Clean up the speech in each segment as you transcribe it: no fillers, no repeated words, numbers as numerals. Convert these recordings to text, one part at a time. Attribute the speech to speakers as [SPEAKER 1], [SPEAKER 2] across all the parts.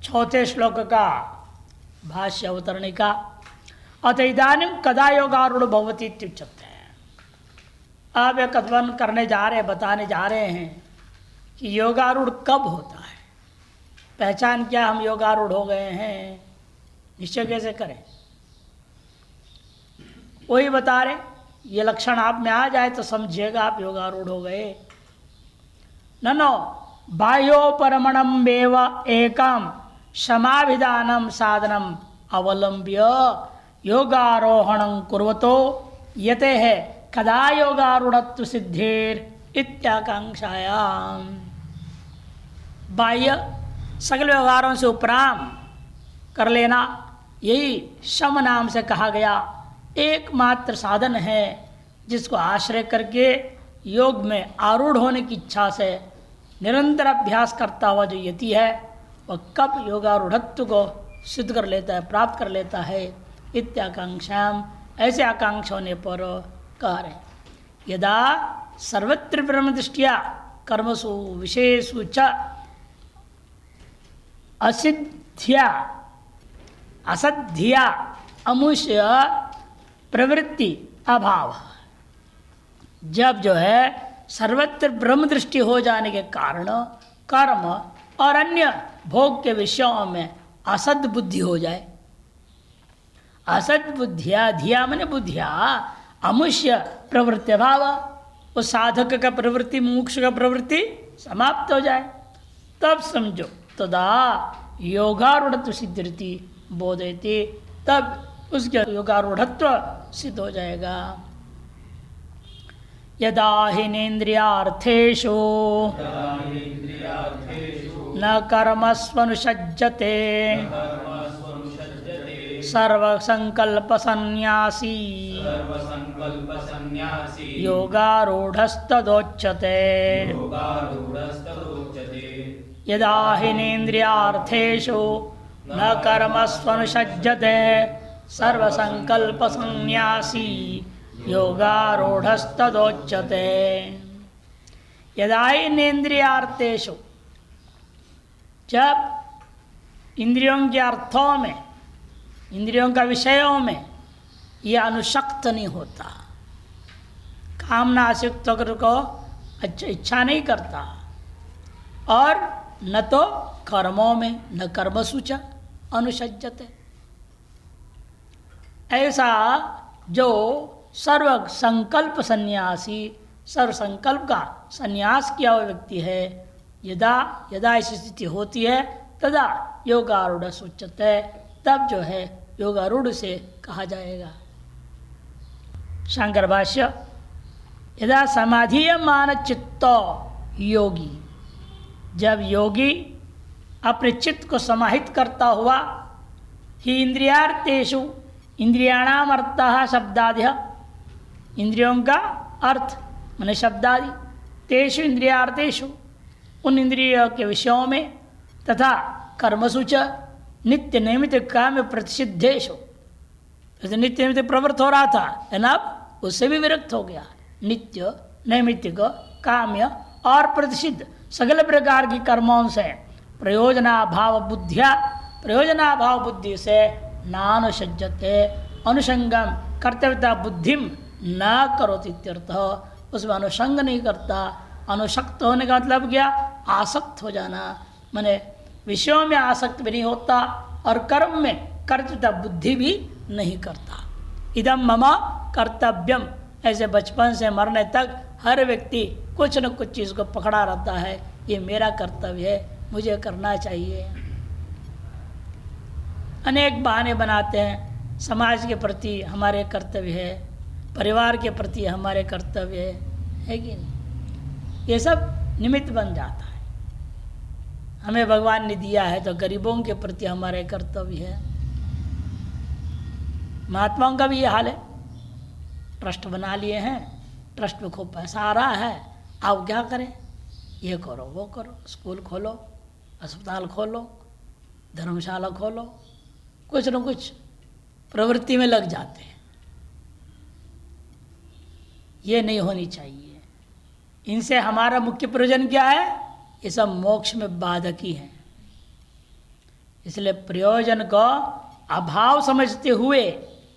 [SPEAKER 1] चौथे श्लोक का भाष्य अवतरणिका। अत इदानीं कदा योगारूढ़ भवति इत्युच्यते। अब यह कथन करने जा रहे, बताने जा रहे हैं कि योगारूढ़ कब होता है, पहचान क्या हम योगारूढ़ हो गए हैं, निश्चय कैसे करें, वही बता रहे। ये लक्षण आप में आ जाए तो समझिएगा आप योगारूढ़ हो गए। ननो बाह्योपरमणम एव एकम समाभिधानम साधनम अवलंब्य योगारोहणं कुर्वतो यते है कदा योगारूढ़त्व सिद्धेर इत्याकांक्षायाम। बाह्य सकल व्यवहारों से उपराम कर लेना, यही शम नाम से कहा गया एकमात्र साधन है जिसको आश्रय करके योग में आरूढ़ होने की इच्छा से निरंतर अभ्यास करता हुआ जो यति है वह कब योगारूढ़त्व को सिद्ध कर लेता है, प्राप्त कर लेता है। इत्याकांक्षाम, ऐसे आकांक्षा होने पर कह रहे यदा सर्वत्र ब्रह्म दृष्टिया कर्मसु विशेषु च असिद्ध्या असद्धिया अमुष्य प्रवृत्ति अभाव। जब जो है सर्वत्र ब्रह्म दृष्टि हो जाने के कारण कर्म और अन्य भोग के विषयों में असद बुद्धि हो जाए, असद बुद्धिया, धिया मैंने बुद्धिया, अमुष्य प्रवृत्ति अभाव, उस साधक का प्रवृत्ति, मुमुक्ष का प्रवृत्ति समाप्त हो जाए, तब समझो तदा योगारूढ़त्व सिद्धिर्ति बोधयति, तब उसके योगारूढ़त्व सिद्ध हो जाएगा। यदा हिनेन्द्रियार्थेषु न कर्मस्वनुषज्जते सर्वसंकल्प सन्यासी योगारूढ़स्तदोच्यते। यदा हिनेन्द्रियार्थेषु न कर्मस्वनुषज्जते सर्वसंकल्प सन्यासी योगारूढ़स्तदोच्यते। यदा हिनेन्द्रियार्थेषु, जब इंद्रियों के अर्थों में, इंद्रियों का विषयों में यह अनुशक्त नहीं होता, कामना आसक्त होकर को इच्छा नहीं करता, और न तो कर्मों में, न कर्मसु च अनुषज्जते, ऐसा जो सर्व संकल्प सन्यासी, सर्व संकल्प का संन्यास किया हुआ व्यक्ति है, यदा यदा ऐसी स्थिति होती है तदा योगारूढ़ उच्यते, तब जो है योगारूढ़ से कहा जाएगा। शंकर भाष्य। यदा समाधीयमान चित्तो योगी, जब योगी अपने चित्त को समाहित करता हुआ ही इंद्रियार्थेषु, इंद्रियाणाम अर्थः शब्दादि, इंद्रियों का अर्थ माने शब्दादि, तेषु इंद्रियार्थेषु, उन इंद्रियों के विषयों में, तथा कर्मसु च नित्य नैमित्त काम प्रतिषिद्धेषु, जैसे नित्य नैमित्त प्रवृत्त हो रहा था अब उससे भी विरक्त हो गया, नित्य नैमित्तिक काम्य और प्रतिषिद्ध सगल प्रकार की कर्मों से प्रयोजनाभाव बुद्धिया, प्रयोजनाभाव बुद्धि से नानुषज्जते, अनुषंगम कर्तव्यता बुद्धिम न करोति इत्यर्थ, उसमें अनुषंग नहीं करता। अनुशक्त होने का मतलब क्या, आसक्त हो जाना, माने विषयों में आसक्त भी नहीं होता और कर्म में कर्तव्यता बुद्धि भी नहीं करता। इदम मम कर्तव्यम, ऐसे बचपन से मरने तक हर व्यक्ति कुछ न कुछ चीज़ को पकड़ा रहता है, ये मेरा कर्तव्य है, मुझे करना चाहिए। अनेक बहाने बनाते हैं, समाज के प्रति हमारे कर्तव्य है, परिवार के प्रति हमारे कर्तव्य है कि नहीं, ये सब निमित्त बन जाता है। हमें भगवान ने दिया है तो गरीबों के प्रति हमारे कर्तव्य है। महात्माओं का भी ये हाल है, ट्रस्ट बना लिए हैं, ट्रस्ट में खूब पैसा आ रहा है, आप क्या करें, ये करो वो करो, स्कूल खोलो, अस्पताल खोलो, धर्मशाला खोलो, कुछ न कुछ प्रवृत्ति में लग जाते हैं। ये नहीं होनी चाहिए। इनसे हमारा मुख्य प्रयोजन क्या है, ये सब मोक्ष में बाधक ही है। इसलिए प्रयोजन को अभाव समझते हुए,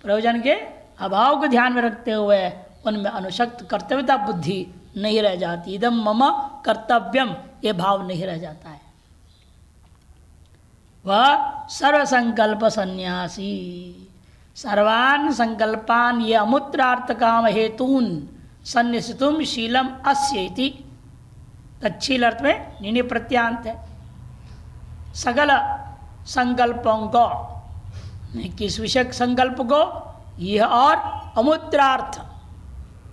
[SPEAKER 1] प्रयोजन के अभाव को ध्यान में रखते हुए उनमें अनुशक्त कर्तव्यता बुद्धि नहीं रह जाती। इदम मम कर्तव्यम, ये भाव नहीं रह जाता है। वह सर्वसंकल्प सन्यासी, सर्वान संकल्पान ये अमूत्रार्थ काम हेतून सन्निसितुम शीलम अस्य इति। तच्छील अर्थ में निनि प्रत्यांत है। सकल संकल्पों को, किस विषय संकल्प को, यह और अमूत्रार्थ,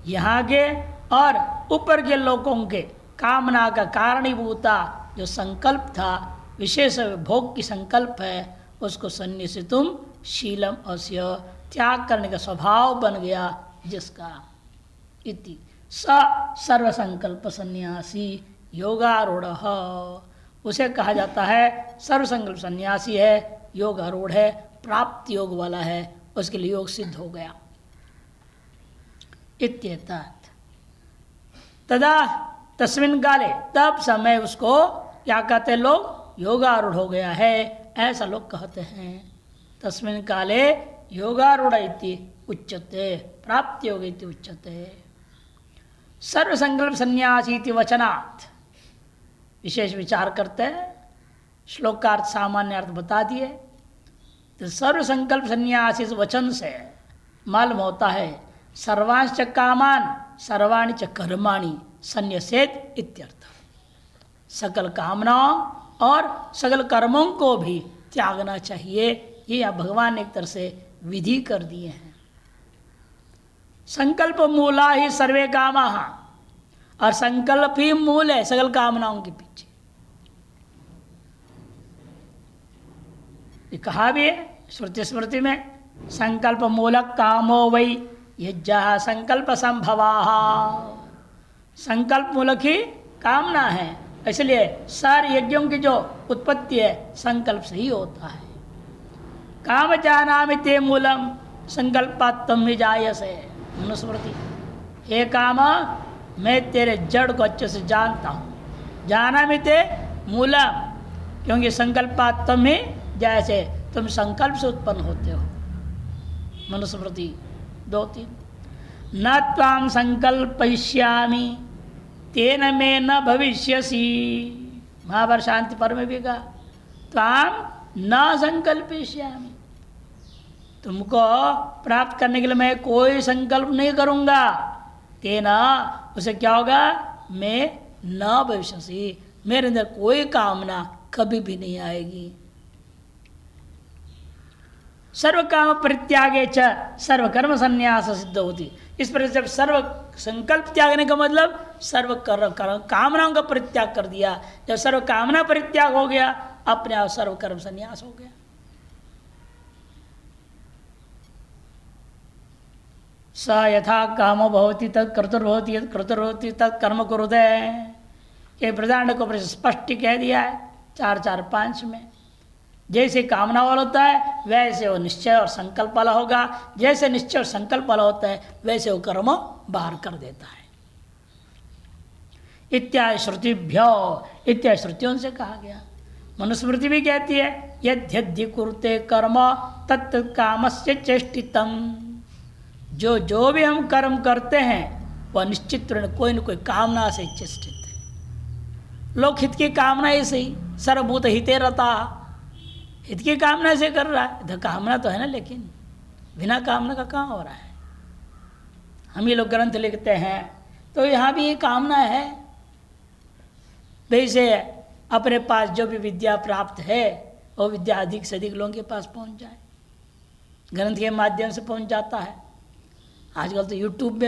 [SPEAKER 1] यहाँ के और ऊपर के लोगों के कामना का कारणीभूता जो संकल्प था, विशेष भोग की संकल्प है, उसको सन्निसितुम शीलम अस्य, त्याग करने का स्वभाव बन गया जिसका। इति स सर्वसंकल्प सन्यासी योगारूढ़, उसे कहा जाता है सर्वसंकल्प सन्यासी है, योगारूढ़ है, प्राप्त योग वाला है, उसके लिए योग सिद्ध हो गया। इत्येतत् तदा तस्मिन् काले, तब समय उसको क्या कहते हैं लोग, योगारूढ़ हो गया है, ऐसा लोग कहते हैं। तस्मिन् काले योगारूढ़ इति उच्यते, प्राप्त योग इति उच्यते। सर्वसंकल्प सन्यासी इति वचनात्, विशेष विचार करते हैं, श्लोकार्थ सामान्य अर्थ बता दिए। तो सर्वसंकल्प सन्यासी इस वचन से मालूम होता है सर्वांश्च कामान सर्वाणि च कर्माणि संन्यसेत इत्यर्थ। सकल कामनाओं और सकल कर्मों को भी त्यागना चाहिए, ये आप भगवान ने एक तरह से विधि कर दिए हैं। संकल्प मूला ही सर्वे कामा, और संकल्प ही मूल है सकल कामनाओं के पीछे। ये कहा भी है श्रुति स्मृति में, संकल्प मूलक कामो वै यज्ञः संकल्प संभवा। संकल्प मूलक ही कामना है, इसलिए सारे यज्ञों की जो उत्पत्ति है संकल्प से ही होता है। काम जानामि ते मूलम संकल्पात्म विजायसे, मनुस्मृति। हे काम, मैं तेरे जड़ को अच्छे से जानता हूँ, जानामि ते मूलम, क्योंकि संकल्पात्म ही जैसे तुम संकल्प से उत्पन्न होते हो। मनुस्मृति 2-3। न त्वां संकल्पयिष्यामि तेन में न भविष्यसि, महाभारत शांति पर्व में भी कहा त्वां न संकल्पयिष्यामि, तुमको प्राप्त करने के लिए मैं कोई संकल्प नहीं करूँगा। तेना, उसे क्या होगा, मैं न भविष्यसि, मेरे अंदर कोई कामना कभी भी नहीं आएगी। सर्व काम परित्यागे च सर्व कर्म संन्यास सिद्ध होती। इस पर जब सर्व संकल्प त्यागने का मतलब सर्व कामनाओं का परित्याग कर दिया। जब सर्व कामना परित्याग हो गया, अपने आप सर्व कर्म संन्यास हो गया। स यथा कामो भवति तत् कर्तुर्भवति, यत् कर्तुर्भवति तत् कर्म कुरुते। ये प्रधान को स्पष्ट कह दिया है 4-4-5 में। जैसे कामना वाला होता है वैसे वो निश्चय और संकल्प वाला होगा, जैसे निश्चय और संकल्प वाला होता है वैसे वो कर्म बाहर कर देता है। इत्यादि श्रुतिभ्यो, इत्यादि श्रुतियों से कहा गया। मनुस्मृति भी कहती है यद्यद्धि कुरुते कर्म तत् कामस्य चेष्टितम, जो जो भी हम कर्म करते हैं वह निश्चित कोई न कोई कामना से चेष्टित है। लोक हित की कामना ही सही, सर्वभूत हिते रता, हित की कामना से कर रहा है। तो कामना तो है ना, लेकिन बिना कामना का कहाँ हो रहा है। हम ये लोग ग्रंथ लिखते हैं तो यहाँ भी ये कामना है, वैसे अपने पास जो भी विद्या प्राप्त है वो विद्या अधिक से अधिक लोगों के पास पहुँच जाए। ग्रंथ के माध्यम से पहुँच जाता है, आजकल तो यूट्यूब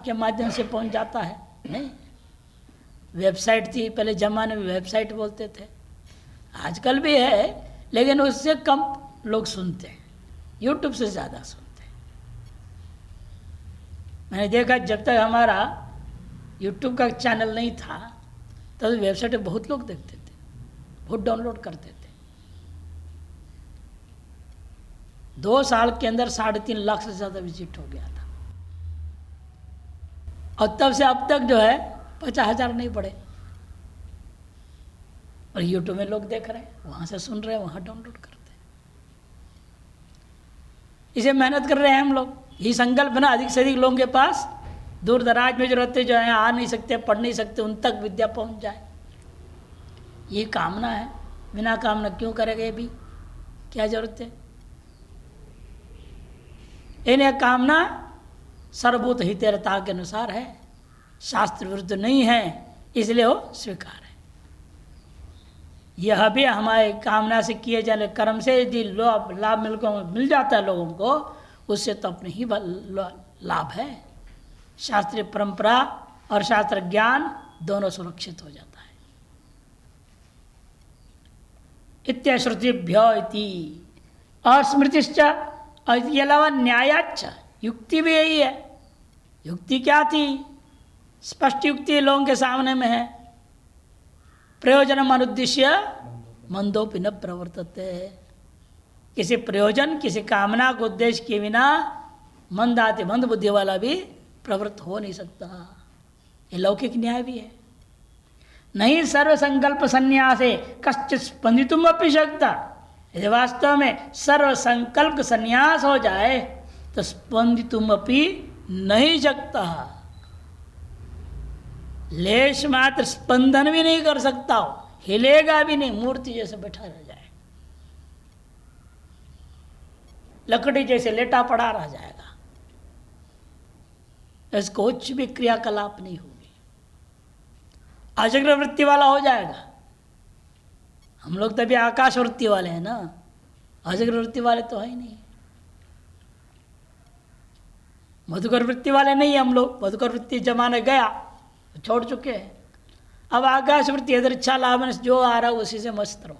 [SPEAKER 1] के माध्यम से पहुँच जाता है। नहीं, वेबसाइट थी पहले ज़माने में, वेबसाइट बोलते थे, आजकल भी है लेकिन उससे कम लोग सुनते हैं, यूट्यूब से ज़्यादा सुनते हैं। मैंने देखा जब तक हमारा यूट्यूब का चैनल नहीं था तब तो वेबसाइट पे बहुत लोग देखते थे, बहुत डाउनलोड करते थे। 2 साल के अंदर 3.5 लाख से ज़्यादा विजिट हो गया था, और तब से अब तक जो है 50,000 नहीं बढ़े। और यूट्यूब में लोग देख रहे हैं, वहाँ से सुन रहे हैं, वहाँ डाउनलोड करते हैं। इसे मेहनत कर रहे हैं हम लोग, ये संकल्प ना अधिक से अधिक लोगों के पास, दूर दराज में जो रहते, जो है आ नहीं सकते, पढ़ नहीं सकते, उन तक विद्या पहुंच जाए, ये कामना है। बिना कामना क्यों करेंगे? ये भी क्या जरूरत है? इन्हें कामना सर्वभूत हितैषिता के अनुसार है, शास्त्र विरुद्ध नहीं है, इसलिए वो स्वीकार है। यह भी हमारे कामना से किए जाने कर्म से यदि लाभ मिल जाता है लोगों को, उससे तो अपने ही लाभ है। शास्त्रीय परंपरा और शास्त्र ज्ञान दोनों सुरक्षित हो जाता है। इत्याश्रुतिभ्यो इति और स्मृतिश्च, और इसके अलावा न्यायाच, युक्ति भी यही है। युक्ति क्या थी? स्पष्ट युक्ति लोगों के सामने में है। प्रयोजनम अनुद्देश्य मंदोपि न प्रवर्तते, किसी प्रयोजन किसी कामना को उद्देश्य के बिना मंद बुद्धि वाला भी प्रवृत्त हो नहीं सकता। ये लौकिक न्याय भी है। नहीं सर्व संकल्प संन्यासे कश्चित् स्पंदितुम अपि शक्ता, यदि वास्तव में सर्व संकल्प संन्यास हो जाए तो स्पंदितुम अपि नहीं सकता, लेश मात्र स्पंदन भी नहीं कर सकता हो, हिलेगा भी नहीं, मूर्ति जैसे बैठा रह जाए, लकड़ी जैसे लेटा पड़ा रह जाएगा, इसको कुछ भी क्रियाकलाप नहीं होगी, अजग्र वृत्ति वाला हो जाएगा। हम लोग तभी आकाश वृत्ति वाले हैं ना, अजग्र वृत्ति वाले तो है ही नहीं, मधुकर वृत्ति वाले नहीं हम लोग। मधुकर वृत्ति जमाने गया, छोड़ चुके हैं। अब आकाश वृत्ति, इधर इच्छा लाभ जो आ रहा है उसी से मस्त रहो,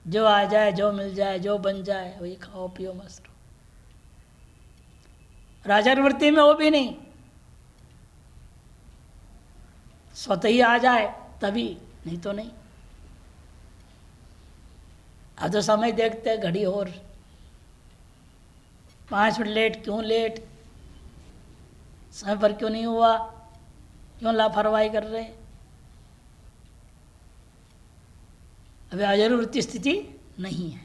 [SPEAKER 1] जो आ जाए, जो मिल जाए, जो बन जाए वही खाओ पियो मस्त रहो। राजा वृत्ति में वो भी नहीं, स्वतः ही आ जाए तभी, नहीं तो नहीं। अब तो समय देखते घड़ी और 5 मिनट लेट, क्यों लेट, समय पर क्यों नहीं हुआ, क्यों लापरवाही कर रहे। अभी अजर वृत्ति स्थिति नहीं है,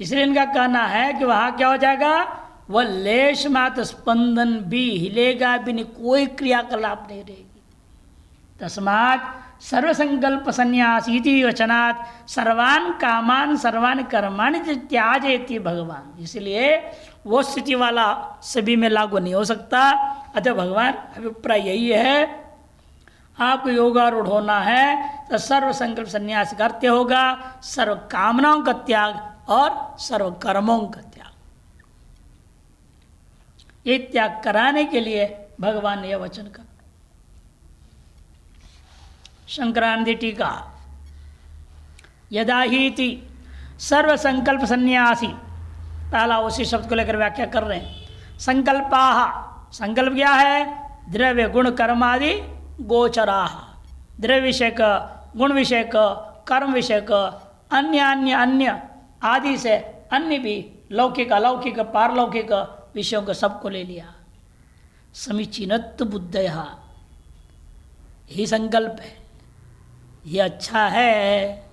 [SPEAKER 1] इसलिए इनका कहना है कि वहां क्या हो जाएगा, वह लेश मात्र स्पंदन भी हिलेगा भी नहीं, कोई क्रियाकलाप नहीं रहेगी। तस्मात् सर्वसंकल्प संन्यास इति वचनात् सर्वान् कामान सर्वान् कर्माणि त्याजयति भगवान, इसलिए वो स्थिति वाला सभी में लागू नहीं हो सकता। अतः भगवान अभिप्राय यही है, आपको योगारूढ़ होना है तो सर्व संकल्प संन्यास करते होगा, सर्व कामनाओं का त्याग और सर्व कर्मों का त्याग। ये त्याग कराने के लिए भगवान ने यह वचन कहा। शंकरानंद टीका, यदा ही इति सर्व संकल्प संन्यासी, पहला उसी शब्द को लेकर व्याख्या कर रहे हैं। संकल्पाह, संकल्प क्या है? द्रव्य गुण कर्म आदि गोचराह, द्रव्य विषयक, गुण विषयक, कर्म विषयक, अन्य आदि से अन्य भी लौकिक अलौकिक पारलौकिक विषयों को सबको ले लिया। समीचीनत्व बुद्धय, यही संकल्प है, ये अच्छा है,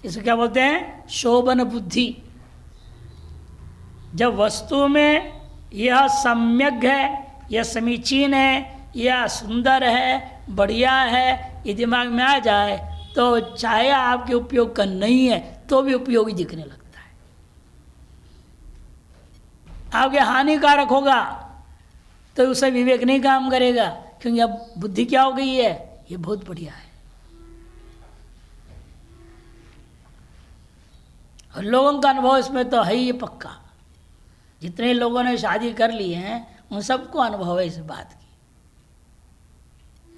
[SPEAKER 1] इसको क्या बोलते हैं? शोभन बुद्धि। जब वस्तु में यह सम्यक है, यह समीचीन है, यह सुंदर है, बढ़िया है, ये दिमाग में आ जाए तो चाहे आपके उपयोग का नहीं है तो भी उपयोगी दिखने लगता है। आपके हानिकारक होगा तो उससे विवेक नहीं काम करेगा, क्योंकि अब बुद्धि क्या हो गई है, ये बहुत बढ़िया है। और लोगों का अनुभव इसमें तो है ही पक्का, जितने लोगों ने शादी कर ली हैं उन सबको अनुभव है इस बात की।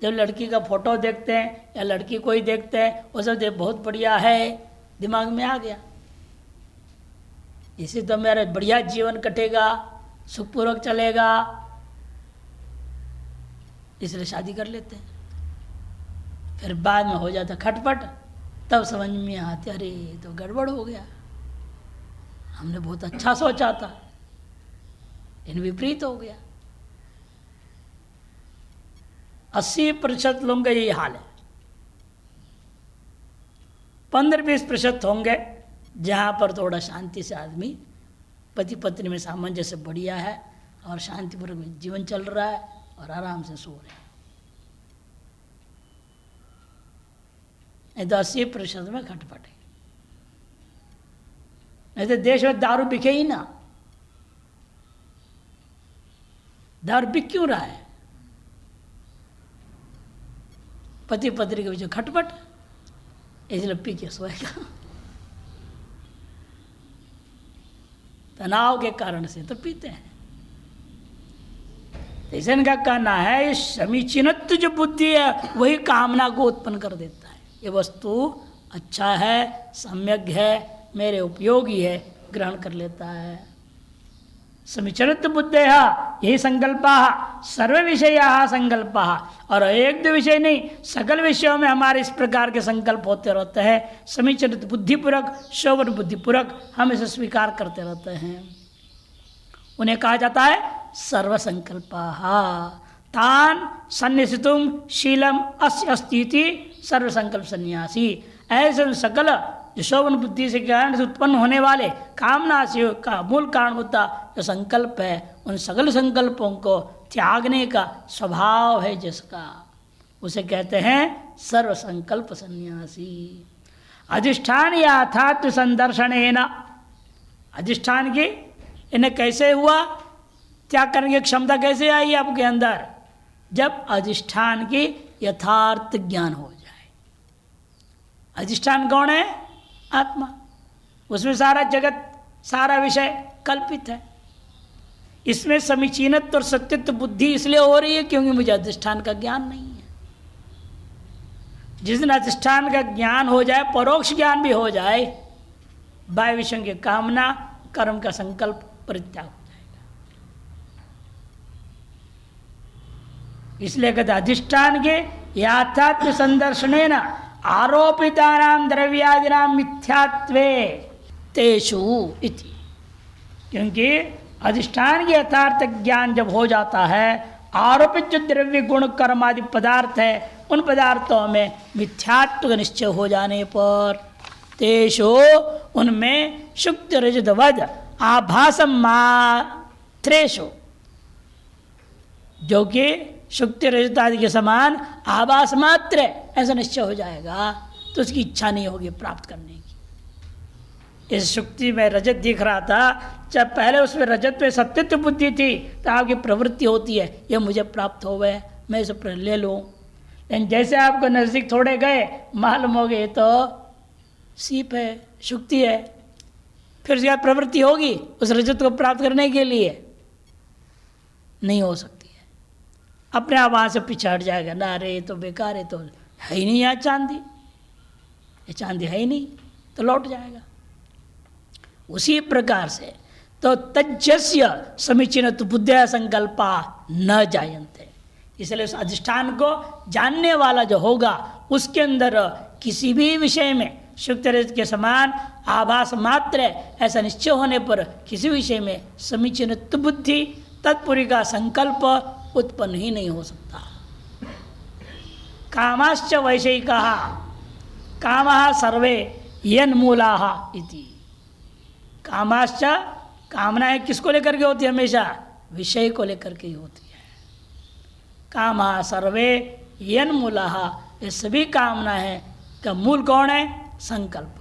[SPEAKER 1] जब लड़की का फोटो देखते हैं या लड़की को ही देखते हैं, वो सब बहुत बढ़िया है, दिमाग में आ गया, इसी तो मेरा बढ़िया जीवन कटेगा, सुखपूर्वक चलेगा, इसलिए शादी कर लेते हैं। फिर बाद में हो जाता खटपट, तब समझ में आते अरे तो गड़बड़ हो गया, हमने बहुत अच्छा सोचा था, इन विपरीत हो गया। 80% लोगों का यही हाल है। 15-20% होंगे जहाँ पर थोड़ा शांति से आदमी पति पत्नी में सामंजस्य बढ़िया है और शांतिपूर्वक जीवन चल रहा है और आराम से सो रहे हैं। नहीं तो 80% में खटपट है। नहीं तो देश में दारू बिके ही ना। दारू बिक क्यों रहा है? पति पत्नी के बीच खटपट, इसलिए पी के सोएगा। तनाव के कारण से तो पीते हैं। ऐसे इनका कहना है समीचीनत्व जो बुद्धि है वही कामना को उत्पन्न कर देता है। ये वस्तु अच्छा है, सम्यक है, मेरे उपयोगी है, ग्रहण कर लेता है। समीचीनत्व बुद्धेः यही संकल्पा सर्व विषया संकल्पा, और एक दो विषय नहीं सकल विषयों में हमारे इस प्रकार के संकल्प होते रहते हैं। समीचीनत्व बुद्धिपूर्वक शोभन बुद्धिपूर्वक हम इसे स्वीकार करते रहते हैं। उन्हें कहा जाता है सर्व संकल्पाः तान सन्निसितुम शीलम अस्य अस्तीति सर्व संकल्प सन्यासी। ऐसे सकल जो शोभन बुद्धि से कारण से उत्पन्न होने वाले कामना से का मूल कारण होता जो संकल्प है, उन सकल संकल्पों को त्यागने का स्वभाव है जिसका, उसे कहते हैं सर्व संकल्प सन्यासी। अधिष्ठान याथात्व संदर्शनेन, अधिष्ठान की इन्हें कैसे हुआ, त्याग करने की क्षमता कैसे आई आपके अंदर? जब अधिष्ठान की यथार्थ ज्ञान हो जाए। अधिष्ठान कौन है? आत्मा। उसमें सारा जगत सारा विषय कल्पित है। इसमें समीचीनत्व और सत्यत्व बुद्धि इसलिए हो रही है क्योंकि मुझे अधिष्ठान का ज्ञान नहीं है। जिस दिन अधिष्ठान का ज्ञान हो जाए, परोक्ष ज्ञान भी हो जाए, बाह्य विषयों की कामना कर्म का संकल्प परित्याग हो जाएगा। इसलिए कहते अधिष्ठान के याथात्व संदर्शनेन आरोपितानां द्रव्यादिनां मिथ्यात्वे तेषु इति। क्योंकि अधिष्ठान के यथार्थ ज्ञान जब हो जाता है, आरोपित जो द्रव्य गुण कर्म आदि पदार्थ है उन पदार्थों में मिथ्यात्व का निश्चय हो जाने पर तेषु उनमें शुक्त रजतवद आभासम मात्रेषु, जो कि शुक्ति रजत आदि के समान आभास मात्र ऐसा निश्चय हो जाएगा तो उसकी इच्छा नहीं होगी प्राप्त करने की। इस शुक्ति में रजत दिख रहा था, जब पहले उसमें रजत में सत्यत्व बुद्धि थी तो आपकी प्रवृत्ति होती है ये मुझे प्राप्त हो गए, मैं इसे ले लूँ। लेकिन जैसे आपको नज़दीक थोड़े गए मालूम हो गए तो सीप है, शुक्ति है, फिर उसके बाद प्रवृत्ति होगी उस रजत को प्राप्त करने के लिए, नहीं हो सकती। अपने आप वहाँ से पीछे हट जाएगा ना, अरे ये तो बेकार है, तो है ही नहीं यहाँ चांदी, ये चांदी है ही नहीं, तो लौट जाएगा। उसी प्रकार से तो तज्जस्य समीचीनत्व बुद्धिया संकल्पा न जायन्ते। इसलिए उस अधिष्ठान को जानने वाला जो होगा उसके अंदर किसी भी विषय में शुक्त रजत के समान आभास मात्र ऐसा निश्चय होने पर किसी विषय में समीचीनत्व बुद्धि तत्पुरी का संकल्प उत्पन्न ही नहीं हो सकता। कामाश्च वैषयिकाः कामः सर्वे यन्मूलाः इति। कामाश्च कामनाएं किसको लेकर के होती है? हमेशा विषय को लेकर के ही होती है। कामः सर्वे यन्मूलाः, ये सभी कामनाएं का मूल कौन है? संकल्प।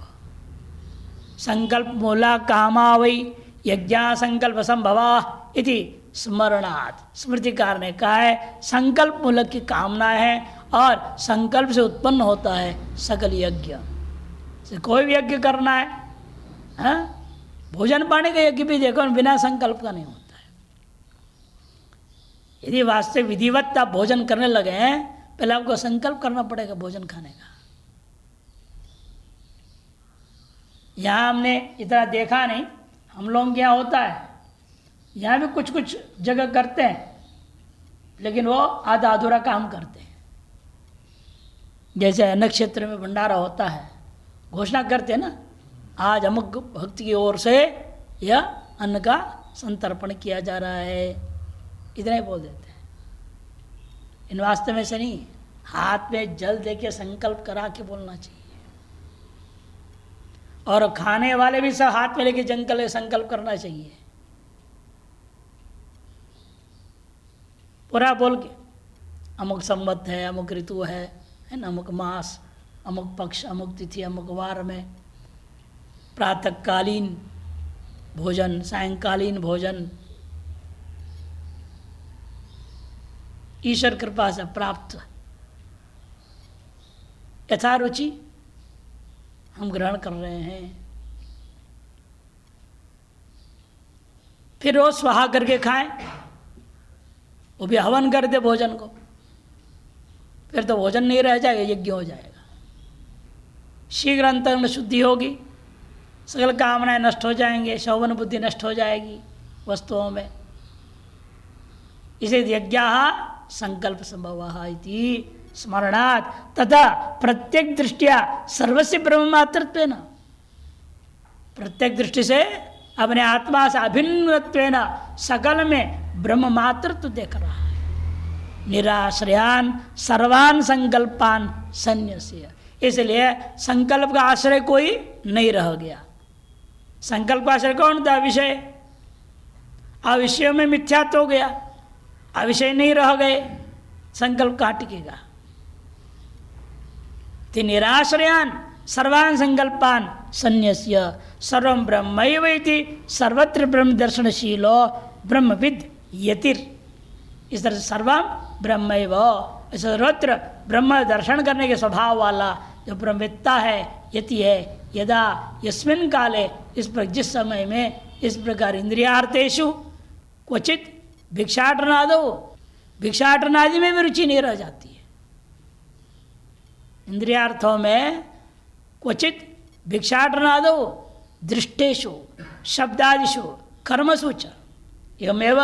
[SPEAKER 1] संकल्प मूला कामा वै यज्ञा संकल्प संभवा इति स्मरणात्। स्मृतिकार ने कहा है संकल्प मूलक की कामना है और संकल्प से उत्पन्न होता है सकल यज्ञ। से कोई भी यज्ञ करना है, हाँ? भोजन पाने का यज्ञ भी देखो बिना संकल्प का नहीं होता है। यदि वास्तविक विधिवत आप भोजन करने लगे हैं, पहले आपको संकल्प करना पड़ेगा भोजन खाने का। यहाँ हमने इतना देखा नहीं, हम लोगों के यहाँ होता है, यहाँ भी कुछ कुछ जगह करते हैं, लेकिन वो आधा अधूरा काम करते हैं। जैसे अन्न क्षेत्र में भंडारा होता है, घोषणा करते हैं ना, आज अमुक भक्त की ओर से यह अन्न का संतर्पण किया जा रहा है, इतना ही बोल देते हैं। इन वास्तव में से नहीं, हाथ में जल दे के संकल्प करा के बोलना चाहिए। और खाने वाले भी सब हाथ में लेके जंगल संकल्प करना चाहिए, पूरा बोल के अमुक संवत है, अमुक ऋतु है ना, अमुक मास, अमुक पक्ष, अमुक तिथि, अमुक वार में प्रातःकालीन भोजन, सायंकालीन भोजन ईश्वर कृपा से प्राप्त यथारुचि हम ग्रहण कर रहे हैं। फिर रोज स्वाहा करके खाएं, वो भी हवन कर दे भोजन को, फिर तो भोजन नहीं रह जाएगा, यज्ञ हो जाएगा। शीघ्र अंतःकरण शुद्धि होगी, सकल कामनाएं नष्ट हो जाएंगे, शोभन बुद्धि नष्ट हो जाएगी वस्तुओं में। इसे यज्ञाः संकल्प संभवः इति स्मरणात् तथा प्रत्येक दृष्टिया सर्वस्य ब्रह्म मात्रत्वेन, प्रत्येक दृष्टि से अपने आत्मा से अभिन्नत्वेन सकल में ब्रह्म मातृत्व देख रहा है। निराश्रयान सर्वान संकल्पान संन्यस्य, इसलिए संकल्प का आश्रय कोई नहीं रह गया। संकल्प का आश्रय कौन था? विषय। अविषयों में मिथ्यात्व हो गया, अविषय नहीं रह गए, संकल्प कहाँ टिकेगा? निराश्रयान सर्वान संकल्पान संन्यस्य सर्वं ब्रह्मैव इति सर्वत्र ब्रह्म दर्शनशीलो ब्रह्मविद यतिर। इस तरह से सर्वं ब्रह्मैव, सर्वत्र ब्रह्म दर्शन करने के स्वभाव वाला जो ब्रह्मवेत्ता है, यति है, यदा यस्मिन् काले, इस पर जिस समय में, इस प्रकार इंद्रियार्थेषु क्वचित भिक्षाटनादो, भिक्षाटनादि में भी रुचि नहीं रह जाती है। इंद्रियार्थों में क्वचित भिक्षाटनादो दृष्टेषु शब्दादिषु कर्मसु च, एवमेव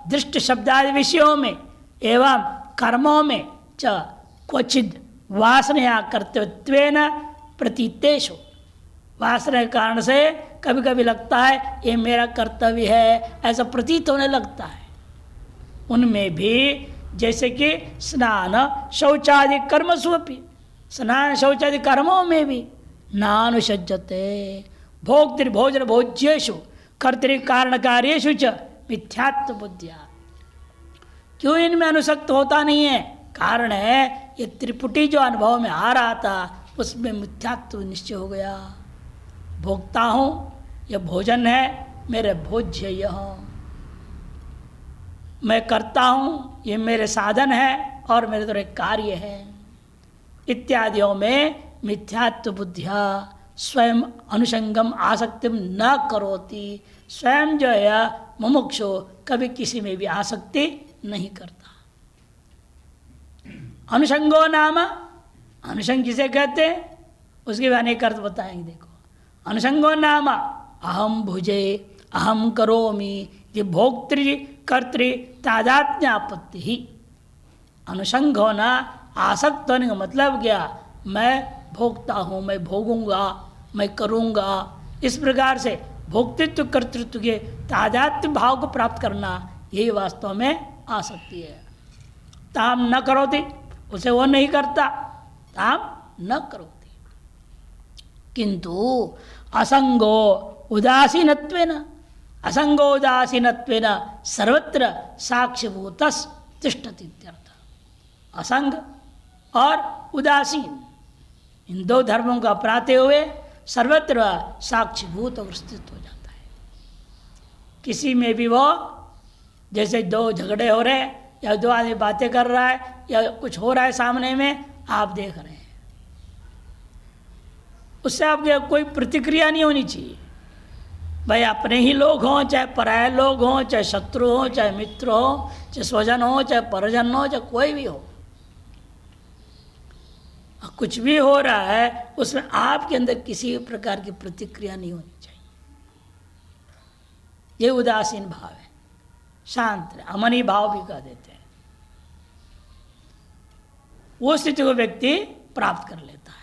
[SPEAKER 1] दृष्ट शब्दादि विषयों में एवं कर्मों में च क्वचित वासनया कर्तव्यत्वेन प्रतीतेषु, वासना के कारण से कभी कभी लगता है ये मेरा कर्तव्य है, ऐसा प्रतीत होने लगता है। उनमें भी जैसे कि स्नान शौचादि कर्मसु अपि, स्नान शौचादि कर्मों में भी नानुषज्जते भोक्तृभोजन भोज्येषु कर्तृ कारण कार्येषु च मिथ्यात्व बुद्धिया। क्यों इनमें अनुसक्त होता नहीं है? कारण है ये त्रिपुटी जो अनुभव में आ रहा था उसमें मिथ्यात्व निश्चय हो गया। भोगता हूँ, यह भोजन है, मेरे भोज्य यह, मैं करता हूँ, ये मेरे साधन है और मेरे द्वारा कार्य है, इत्यादियों में मिथ्यात्व बुद्धिया स्वयं अनुसंगम आसक्ति न करोति। स्वयं जो है मुमुक्षु कभी किसी में भी आसक्ति नहीं करता। अनुसंगो नाम, अनुसंग किसे कहते हैं उसके भी अनेक अर्थ बताएंगे। देखो, अनुसंगो नाम अहम भुजे अहम करोमि, ये भोक्तृ कर्तृ तादात्म्यापत्ति ही। अनुसंग होना, आसक्त होने का मतलब क्या? मैं भोगता हूँ, मैं भोगूंगा, मैं करूँगा, इस प्रकार से भोक्तृत्व कर्तृत्व के तादात्म्य भाव को प्राप्त करना, यही वास्तव में आसक्ति है। ताम न करोति, उसे वो नहीं करता, ताम न करोति। किंतु असंगो उदासीनत्वेन, असंगो उदासीनत्वेन सर्वत्र साक्ष्यभूतस् तिष्ठति इत्यर्थ। असंग और उदासीन, इन दो धर्मों का अपराते हुए सर्वत्र साक्षीभूत अवस्थित हो जाता है। किसी में भी वो, जैसे दो झगड़े हो रहे हैं या दो आदमी बातें कर रहा है या कुछ हो रहा है सामने में, आप देख रहे हैं, उससे आपके कोई प्रतिक्रिया नहीं होनी चाहिए। भाई अपने ही लोग हों, चाहे पराये लोग हों, चाहे शत्रु हों, चाहे मित्र हों, चाहे स्वजन हो, चाहे परिजन हो, चाहे कोई भी हो, कुछ भी हो रहा है उसमें आपके अंदर किसी प्रकार की प्रतिक्रिया नहीं होनी चाहिए। ये उदासीन भाव है, शांत अमनी भाव भी कह देते हैं। वो स्थिति को व्यक्ति प्राप्त कर लेता है।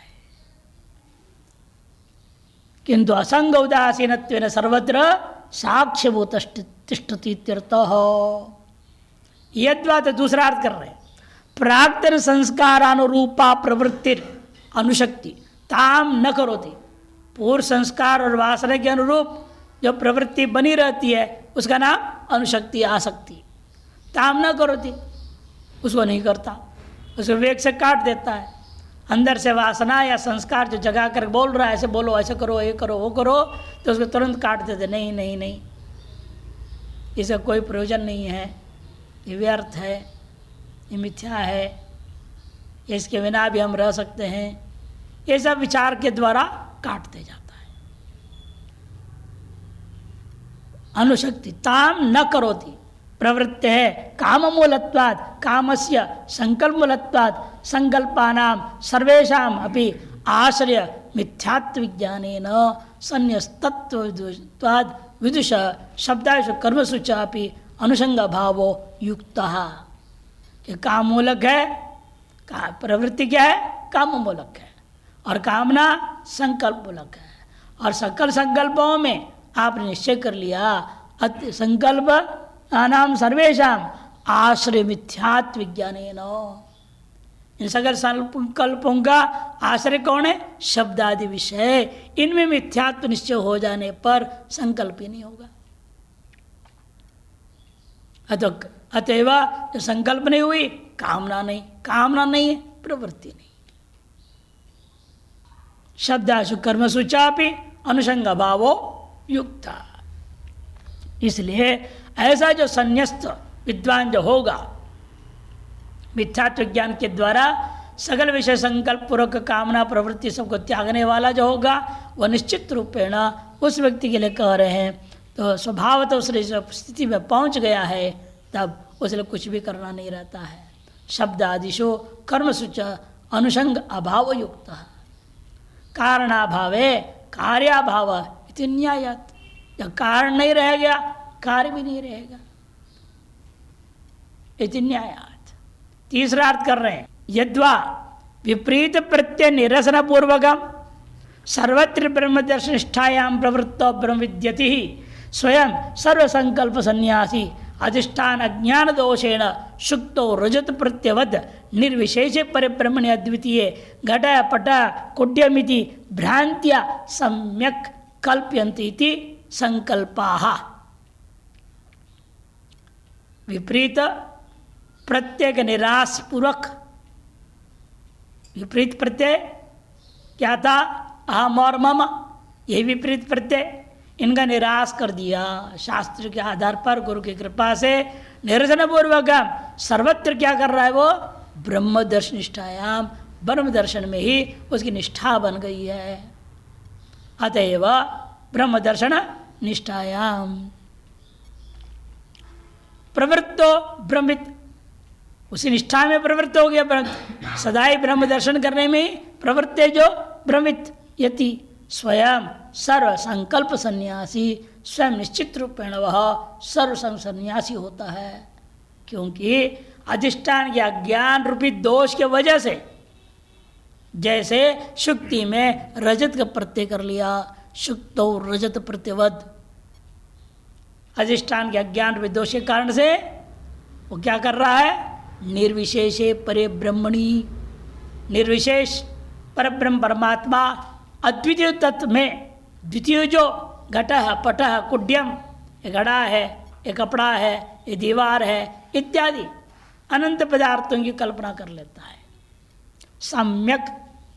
[SPEAKER 1] किंतु असंग उदासीनत्वेन सर्वत्र साक्ष्यभूत तिष्ठति इत्यर्थः। यद्वा तो दूसरा अर्थ कर रहे हैं, प्राक्तन संस्कारानुरूपा प्रवृत्ति अनुशक्ति ताम न करोति। पूर्व संस्कार और वासना के अनुरूप जो प्रवृत्ति बनी रहती है उसका नाम अनुशक्ति आसक्ति। ताम न करो थी उसको नहीं करता, उसको विवेक से काट देता है। अंदर से वासना या संस्कार जो जगा कर बोल रहा है ऐसे बोलो, ऐसे करो, ये करो, वो करो, तो उसको तुरंत काट देते, नहीं नहीं नहीं, इसका कोई प्रयोजन नहीं है, ये व्यर्थ है, ये मिथ्या है, इसके बिना भी हम रह सकते हैं, ये सब विचार के द्वारा काटते जाता है। अनुशक्ति ताम न करोति प्रवृत्ति है काम मूलत्वाद कामस्य संकल्प मूलत्वाद संकल्पानाम सर्वेषाम अपि आश्रय मिथ्यात्व विज्ञानेन संन्यस्तत्वाद विदुष शब्दाशु कर्मसु च अपि अनुसंग भावो युक्तः। कि काम मूलक है, प्रवृत्ति क्या है, काम मूलक है, और कामना संकल्प मूलक है। और सकल संकल्पों में आपने निश्चय कर लिया संकल्प नाम सर्वेषाम आश्रय मिथ्यात्व विज्ञानेन। इन सकल संकल्पों का आश्रय कौन है, शब्द आदि विषय, इनमें मिथ्यात्व निश्चय हो जाने पर संकल्प ही नहीं होगा। अतएव जो संकल्प नहीं हुई, कामना नहीं, कामना नहीं है, प्रवृत्ति नहीं। शब्दाशु कर्मसु चापि अनुसंग भावो युक्ता। इसलिए ऐसा जो संन्यस्त विद्वान जो होगा, मिथ्यात्व ज्ञान के द्वारा सगल विषय संकल्प पूर्वक कामना प्रवृत्ति सबको त्यागने वाला जो होगा, वह निश्चित रूपेण उस व्यक्ति के लिए कह रहे हैं, तो स्वभावतः उस स्थिति में पहुंच गया है, तब उसने कुछ भी करना नहीं रहता है। शब्द आदिशो कर्मसु च अनुसंग अभाव युक्त। कारणाभावे कार्याभाव इति न्यायात्। जब कारण नहीं रह गया, कार्य भी नहीं रहेगा, इति न्यायात्। तीसरा अर्थ कर रहे हैं, यद्वा विपरीत प्रत्यय निरसन पूर्वकम सर्वत्र ब्रह्म दर्शन निष्ठायाम प्रवृत्तो ब्रह्म विद्यति स्वयं सर्वसंकल्प सन्यासी अधिष्ठान अज्ञान दोषेण शुक्तो रजत प्रत्यवद निर्विशेषे परिब्रह्मणे अद्वितीय घट पट कुड्यमिति भ्रांत्या सम्यक कल्प्यन्ते इति संकल्पाः। विपरीत प्रत्यय के निराश पूर्वक, विपरीत प्रत्यय क्या था, अहम और मम, यही विपरीत प्रत्यय, इनका निराश कर दिया शास्त्र के आधार पर, गुरु की कृपा से निरसन पूर्वक सर्वत्र क्या कर रहा है, वो ब्रह्म दर्शन निष्ठायाम, ब्रह्म दर्शन में ही उसकी निष्ठा बन गई है। अतएव ब्रह्म दर्शन निष्ठायाम प्रवृत्तो ब्रह्मित, उसी निष्ठा में प्रवृत्त हो गया, सदाई ब्रह्म दर्शन करने में ही प्रवृत्त है जो ब्रह्मित यति स्वयं सर्व संकल्प सन्यासी, स्वयं निश्चित रूपेण वह सर्व सन्यासी होता है। क्योंकि अधिष्ठान या ज्ञान रूपी दोष के वजह से, जैसे शुक्ति में रजत का प्रत्यय कर लिया, शुक्तो रजत प्रत्यवद, अधिष्ठान के अज्ञान रूपी दोष के कारण से वो क्या कर रहा है, निर्विशेषे परे ब्रह्मणी, निर्विशेष परब्रह्म परमात्मा अद्वितीय तत्व में द्वितीय जो घट पट कुड्यम, ये घड़ा है, ये कपड़ा है, ये दीवार है इत्यादि अनंत पदार्थों की कल्पना कर लेता है। सम्यक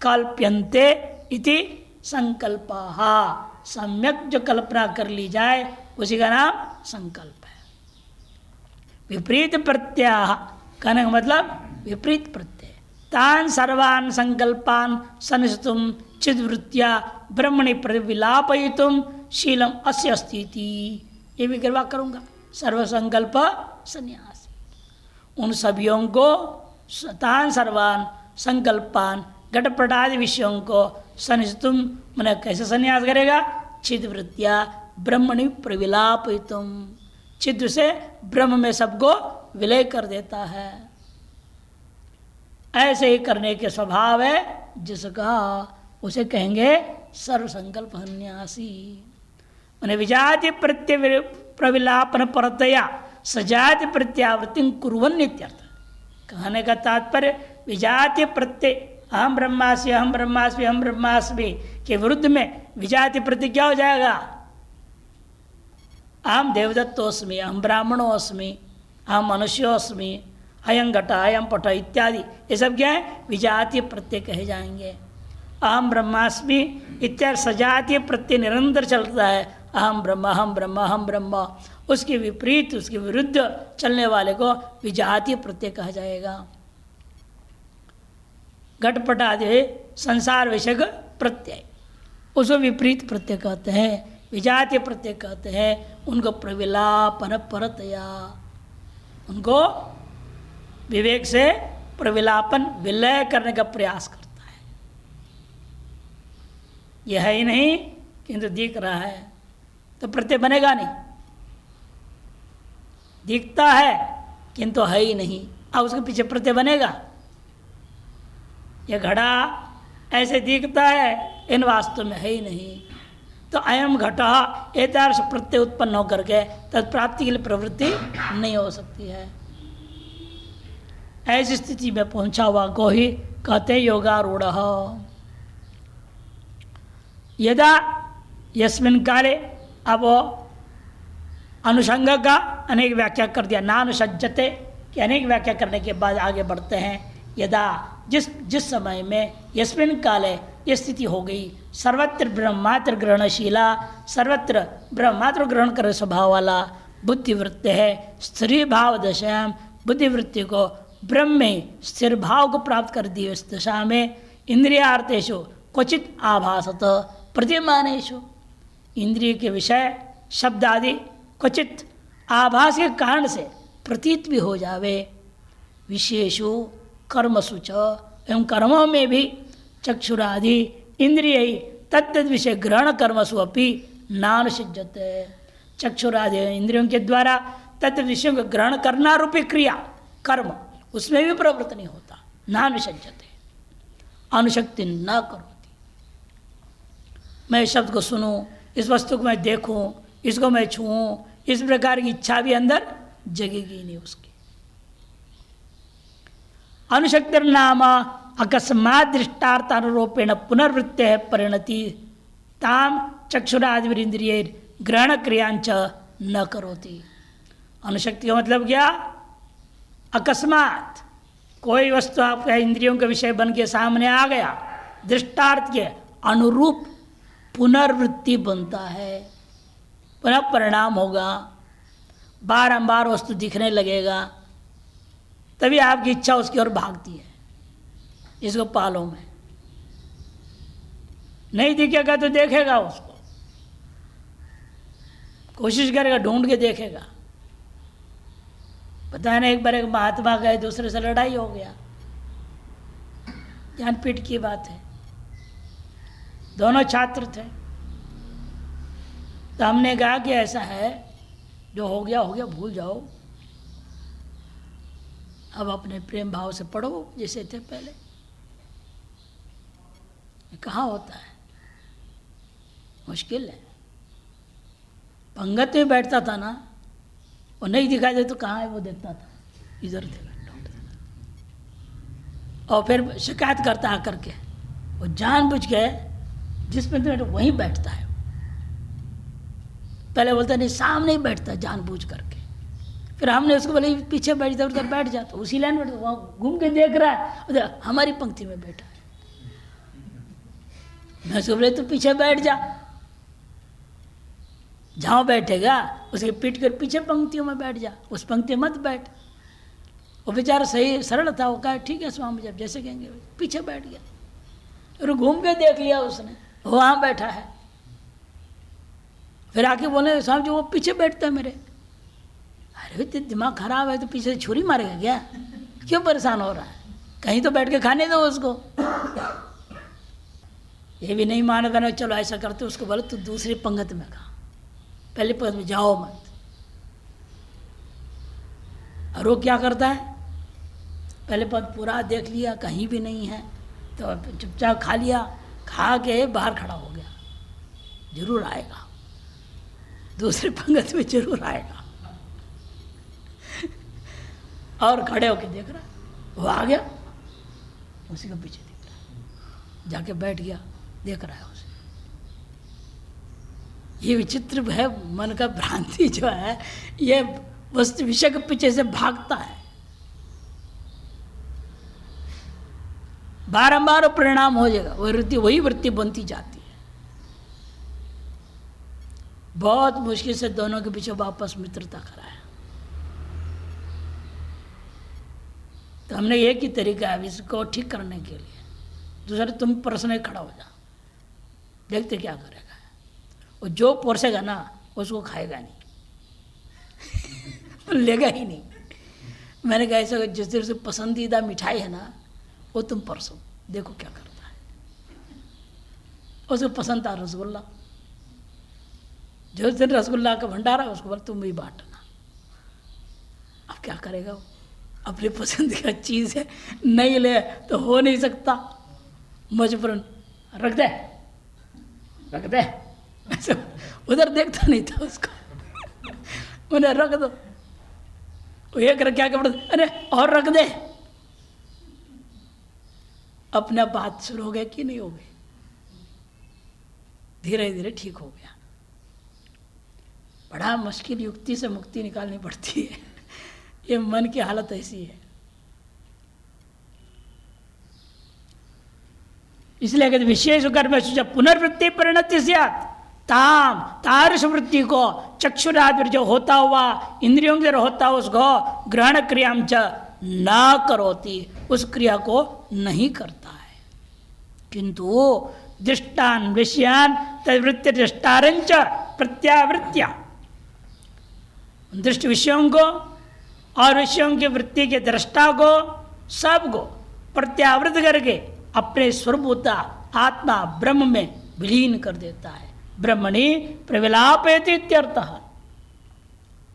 [SPEAKER 1] कल्प्यन्ते इति संकल्पाः, सम्यक जो कल्पना कर ली जाए उसी का नाम संकल्प है। विपरीत प्रत्यय कहने का मतलब विपरीत प्रत्यय, तान सर्वान संकल्पान सनिष्ठुम चिद्वृत्तिया ब्रह्मणि प्रतिविलापयितुम शीलम अस्य अस्ति। ये भी गिरवा करूँगा, सर्व संकल्प सन्यासी, उन सभियों को, तान सर्वान संकल्पान घटपटादि विषयों को सनिष्ठुम मैंने कैसे संन्यास करेगा, चिद्वृत्तिया ब्रह्मणि प्रतिविलापयितुम, चिद्र से ब्रह्म में सबको विलय कर देता है। ऐसे ही करने के स्वभाव है जिसका, उसे कहेंगे सर्व संकल्प सन्यासी। मैंने विजाति प्रत्यय प्रविलापन परतया सजाति प्रत्यावृत्ति कुर्वन् इत्यर्थ। कहने का तात्पर्य विजाति प्रत्यय अहम ब्रह्मास्मि अहम ब्रह्मास्मि अहम ब्रह्मास्मि के विरुद्ध में विजाति प्रत्यय क्या हो जाएगा? अहम देवदत्तोस्मि, अहम ब्राह्मणोस्मि, अहम मनुष्योस्मि, अयं घट अयं पट इत्यादि ये सब क्या है? विजातीय प्रत्यय कहे जाएंगे। अहम ब्रह्मास्मि इत्यादि सजातीय प्रत्यय निरंतर चलता है। अहम ब्रह्म अहम ब्रह्म अहम ब्रह्म। उसके विपरीत उसके विरुद्ध चलने वाले को विजातीय प्रत्यय कहा जाएगा। घटपट आदि संसार विषयक प्रत्यय उसको विपरीत प्रत्यय कहते हैं, विजातीय प्रत्यय कहते हैं। उनको प्रविलापन परतया, उनको विवेक से प्रविलापन विलय करने का प्रयास करता है। यह है ही नहीं किंतु दिख रहा है तो प्रत्यय बनेगा नहीं। दिखता है किंतु है ही नहीं, अब उसके पीछे प्रत्यय बनेगा? यह घड़ा ऐसे दिखता है इन वास्तव में है ही नहीं। तो अयम घटः एतादृश प्रत्यय उत्पन्न होकर के तत्प्राप्ति के लिए प्रवृत्ति नहीं हो सकती है। ऐसी स्थिति में पहुंचा हुआ को ही कहते योगारूढ़। यदा यस्मिन् काले, अब अनुषंग का अनेक व्याख्या कर दिया, नानुषज्जते कि अनेक व्याख्या करने के बाद आगे बढ़ते हैं। यदा जिस समय में यस्मिन् काले ये स्थिति हो गई, सर्वत्र ब्रह्मात्र ग्रहणशीला, सर्वत्र ब्रह्मात्र ग्रहण कर स्वभाव वाला बुद्धिवृत्ति है। स्त्री भाव दशा बुद्धिवृत्ति को ब्रह्म में स्थिर भाव को प्राप्त कर दिए उस दशा में इंद्रियार्थेषु क्वचित आभासत प्रतिमानेषु, इंद्रिय के विषय शब्द आदि क्वचित आभास के कारण से प्रतीत भी हो जावे। विशेषु कर्मसु च, एवं कर्मों में भी चक्षुरादि इंद्रिय तत्त विषय ग्रहण कर्मसु अपि नानुषज्जते, चक्षुरादि इंद्रियों के द्वारा तत्त विषयों को ग्रहण करना रूपी क्रिया कर्म उसमें भी प्रवृत्त नहीं होता। नानुषज्जते, अनुशक्ति न करोति। मैं शब्द को सुनूं, इस वस्तु को मैं देखूं, इसको मैं छूऊं, इस प्रकार की इच्छा भी अंदर जगेगी नहीं उसकी। अनुशक्तिर्नाम अकस्मात् दृष्टार्थानुरूपेण पुनर्वृत्ते परिणति ताम चक्षुरादिवृंद्रिय ग्रहण क्रियांच न करोति। अनुशक्ति का मतलब क्या? अकस्मात कोई वस्तु आपका इंद्रियों के विषय बन के सामने आ गया, दृष्टार्थ के अनुरूप पुनर्वृत्ति बनता है, पुनः परिणाम होगा, बारंबार वस्तु दिखने लगेगा, तभी आपकी इच्छा उसकी ओर भागती है। इसको पालो में नहीं दिखेगा तो देखेगा, उसको कोशिश करेगा, ढूंढ के देखेगा। पता नहीं एक बार एक महात्मा गए, दूसरे से लड़ाई हो गया, ज्ञानपीठ की बात है, दोनों छात्र थे। तो हमने कहा कि ऐसा है, जो हो गया हो गया, भूल जाओ, अब अपने प्रेम भाव से पढ़ो जैसे थे पहले। कहाँ होता है, मुश्किल है। पंगत में बैठता था ना, वो नहीं दिखाई दे तो कहाँ है वो देखता था, इधर थे और फिर शिकायत करता आकर के, वो जानबूझ के जिसमें तो वहीं बैठता है। पहले बोलता नहीं, सामने ही बैठता जानबूझ करके। फिर हमने उसको बोले पीछे बैठ जा, उधर बैठ जा, तो उसी लाइन में वहाँ घूम के देख रहा है, उधर हमारी पंक्ति में बैठा है। मैं उसको बोले तो पीछे बैठ जा, जहाँ बैठेगा उसके पीठ कर पीछे पंक्तियों में बैठ जा, उस पंक्ति मत बैठ। वो बेचारा सही सरल था, वो कहा ठीक है स्वामी जब जैसे कहेंगे, पीछे बैठ गया। और घूम के देख लिया उसने, वहाँ बैठा है। फिर आके बोले स्वामी जी वो पीछे बैठता है मेरे। अरे दिमाग खराब है तो पीछे छुरी मारेगा क्या? क्यों परेशान हो रहा है? कहीं तो बैठ के खाने दो उसको। ये भी नहीं माना था, चलो ऐसा करते, उसको बोले तू दूसरी पंगत में खा, पहले पंगत में जाओ मत। और वो क्या करता है, पहले पद पूरा देख लिया, कहीं भी नहीं है, तो चुपचाप खा लिया, खा के बाहर खड़ा हो गया, जरूर आएगा, दूसरी पंगत में जरूर आएगा। और खड़े होके देख रहा, वो आ गया, उसी के पीछे दिख रहा। जाके बैठ गया, देख रहा है उसे। ये विचित्र है, मन का भ्रांति जो है ये वस्तु विषय के पीछे से भागता है, बारंबार परिणाम हो जाएगा, वही वृत्ति बनती जाती है। बहुत मुश्किल से दोनों के पीछे वापस मित्रता कराया। तो हमने एक ही तरीका है इसको ठीक करने के लिए। दूसरा, तुम पर्सनली खड़ा हो जा, देखते क्या करेगा। और जो परसेगा ना उसको खाएगा नहीं लेगा ही नहीं। मैंने कहा ऐसा जिस तरह से पसंदीदा मिठाई है ना वो तुम परसो, देखो क्या करता है। उसको पसंद था रसगुल्ला, जो दिन रसगुल्ला का भंडारा उसको बोल तुम भी बांटना। अब क्या करेगा वो, अपनी पसंद का चीज़ है, नहीं ले तो हो नहीं सकता, मजबूरन रख दे रख दे। उधर देखता नहीं था उसको उन्हें रख दो, एक रख क्या अरे और रख दे। अपना बात शुरू हो गया कि नहीं हो गई, धीरे धीरे ठीक हो गया। बड़ा मुश्किल युक्ति से मुक्ति निकालनी पड़ती है, ये मन की हालत ऐसी है। इसलिए कहते विशेष कर्म जब पुनर्वृत्ति परिणति स्यात् ताम तारस वृत्ति को चक्षुरादि जो होता हुआ इंद्रियों के होता हुआ उसको ग्रहण क्रियाम च न करोति, उस क्रिया को नहीं करता है। किंतु दृष्टान विषयान तद्वृत्ति दृष्टारंच प्रत्यावृत्तिया, दृष्ट विषयों को और विषयों की वृत्ति के दृष्टा को सबको प्रत्यावृत करके अपने स्वरूपता आत्मा ब्रह्म में विलीन कर देता है। ब्रह्मणि प्रविलापयति इत्यर्थः।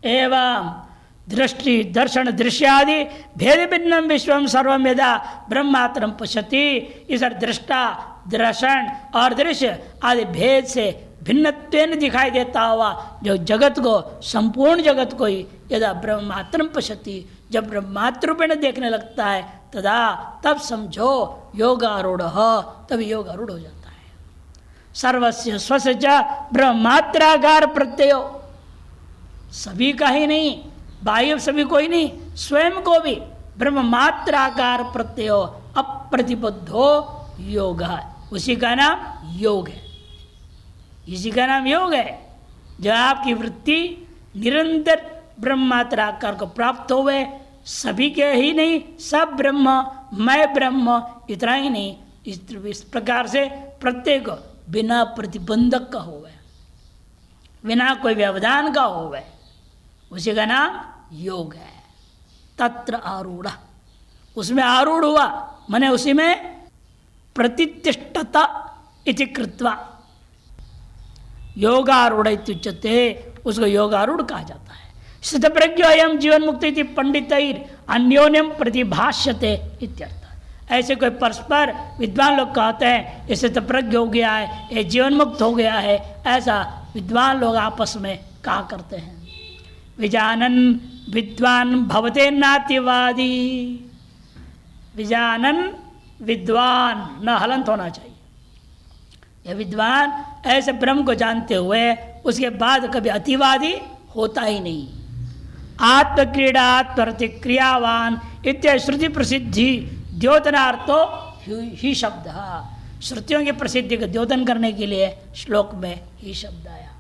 [SPEAKER 1] एवं दृष्टि दर्शन दृश्यादि भेद भिन्नम विश्वम सर्वम यदा ब्रह्मात्रम पश्यति, इस दृष्टा दर्शन और दृश्य आदि भेद से भिन्नत्वेन दिखाई देता हुआ जो जगत को संपूर्ण जगत को ही यदा ब्रह्मात्रम पश्यति, जब ब्रह्मात्र रूपेण देखने लगता है तदा तब समझो योगारूढ़, तब योग आरूढ़ हो जाता है। सर्वस्य स्वस्य च ब्रह्मात्राकार प्रत्ययो, सभी का ही नहीं, बाह्य सभी को ही नहीं, स्वयं को भी ब्रह्मात्राकार प्रत्ययो अप्रतिबद्धो योग, उसी का नाम योग है। इसी का नाम योग है। जब आपकी वृत्ति निरंतर ब्रह्मात्राकार को प्राप्त हो गए, सभी के ही नहीं, सब ब्रह्म मैं ब्रह्म, इतना ही नहीं, इस प्रकार से प्रत्येक बिना प्रतिबंधक का हो गया, बिना कोई व्यवधान का हो गए, उसी का नाम योग है। तत्र आरूढ़, उसमें आरूढ़ हुआ माने उसी में प्रतिष्ठता इति कृत्वा योगारूढ़ इत्युच्यते, उसको योगारूढ़ कहा जाता है। स्थितप्रज्ञ अयम जीवन मुक्ति इति पंडितैर अन्योन्यम प्रतिभाष्यते इत्यर्थ। ऐसे कोई परस्पर विद्वान लोग कहते हैं ये स्थितप्रज्ञ हो गया है, ये जीवन मुक्त हो गया है, ऐसा विद्वान लोग आपस में कहा करते हैं। विजानन विद्वान भवते नातिवादी, विजानन विद्वान न हलंत होना चाहिए। यह विद्वान ऐसे ब्रह्म को जानते हुए उसके बाद कभी अतिवादी होता ही नहीं। आत्मक्रीड़ा आत्मप्रतिक्रियावान इत्यादि श्रुति प्रसिद्धि द्योतनार्थो ही शब्द, श्रुतियों की प्रसिद्धि को द्योतन करने के लिए श्लोक में ही शब्द आया।